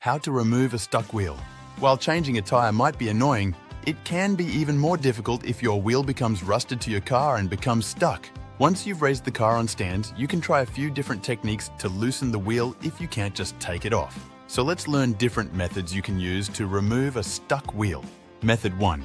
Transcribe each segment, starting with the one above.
How to remove a stuck wheel. While changing a tire might be annoying, it can be even more difficult if your wheel becomes rusted to your car and becomes stuck. Once you've raised the car on stands, you can try a few different techniques to loosen the wheel if you can't just take it off. So let's learn different methods you can use to remove a stuck wheel. Method 1.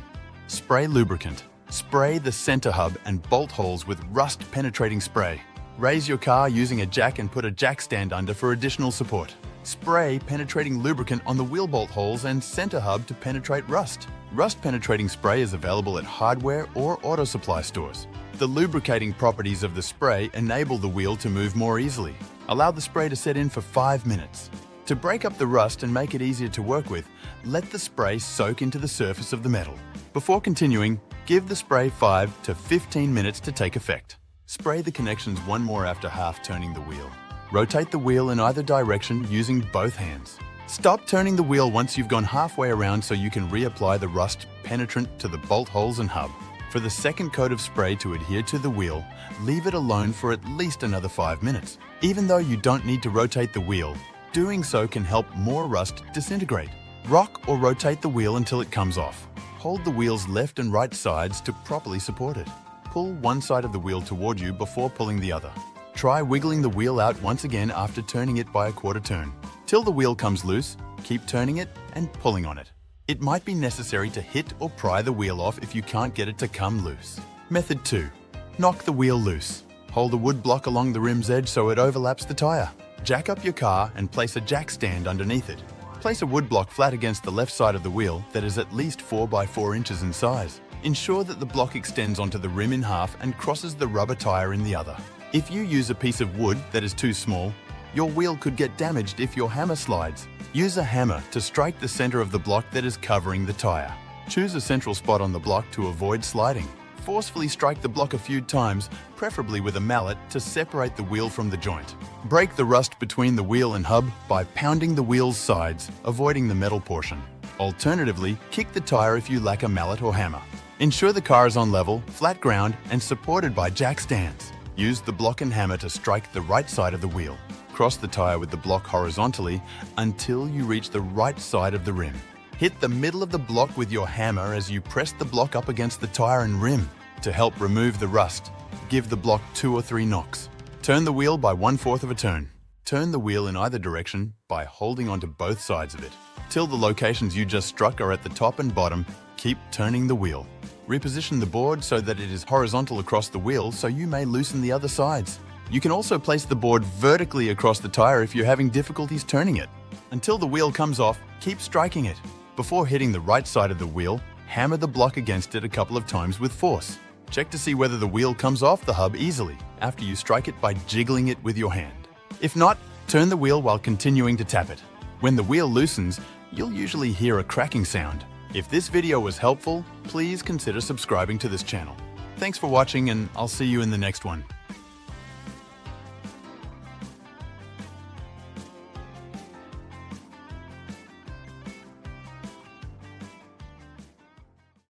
Spray lubricant. Spray the center hub and bolt holes with rust-penetrating spray. Raise your car using a jack and put a jack stand under for additional support. Spray penetrating lubricant on the wheel bolt holes and center hub to penetrate rust. Rust-penetrating spray is available at hardware or auto supply stores. The lubricating properties of the spray enable the wheel to move more easily. Allow the spray to set in for 5 minutes. To break up the rust and make it easier to work with, let the spray soak into the surface of the metal. Before continuing, give the spray 5 to 15 minutes to take effect. Spray the connections one more after half turning the wheel. Rotate the wheel in either direction using both hands. Stop turning the wheel once you've gone halfway around so you can reapply the rust penetrant to the bolt holes and hub. For the second coat of spray to adhere to the wheel, leave it alone for at least another 5 minutes. Even though you don't need to rotate the wheel, doing so can help more rust disintegrate. Rock or rotate the wheel until it comes off. Hold the wheel's left and right sides to properly support it. Pull one side of the wheel toward you before pulling the other. Try wiggling the wheel out once again after turning it by a quarter turn. Till the wheel comes loose, keep turning it and pulling on it. It might be necessary to hit or pry the wheel off if you can't get it to come loose. Method 2. Knock the wheel loose. Hold a wood block along the rim's edge so it overlaps the tire. Jack up your car and place a jack stand underneath it. Place a wood block flat against the left side of the wheel that is at least 4 by 4 inches in size. Ensure that the block extends onto the rim in half and crosses the rubber tire in the other. If you use a piece of wood that is too small, your wheel could get damaged if your hammer slides. Use a hammer to strike the center of the block that is covering the tire. Choose a central spot on the block to avoid sliding. Forcefully strike the block a few times, preferably with a mallet, to separate the wheel from the joint. Break the rust between the wheel and hub by pounding the wheel's sides, avoiding the metal portion. Alternatively, kick the tire if you lack a mallet or hammer. Ensure the car is on level, flat ground, and supported by jack stands. Use the block and hammer to strike the right side of the wheel. Cross the tire with the block horizontally until you reach the right side of the rim. Hit the middle of the block with your hammer as you press the block up against the tire and rim. To help remove the rust, give the block 2 or 3 knocks. Turn the wheel by 1/4 of a turn. Turn the wheel in either direction by holding onto both sides of it. Till the locations you just struck are at the top and bottom, keep turning the wheel. Reposition the board so that it is horizontal across the wheel so you may loosen the other sides. You can also place the board vertically across the tire if you're having difficulties turning it. Until the wheel comes off, keep striking it. Before hitting the right side of the wheel, hammer the block against it a couple of times with force. Check to see whether the wheel comes off the hub easily after you strike it by jiggling it with your hand. If not, turn the wheel while continuing to tap it. When the wheel loosens, you'll usually hear a cracking sound. If this video was helpful, please consider subscribing to this channel. Thanks for watching, and I'll see you in the next one.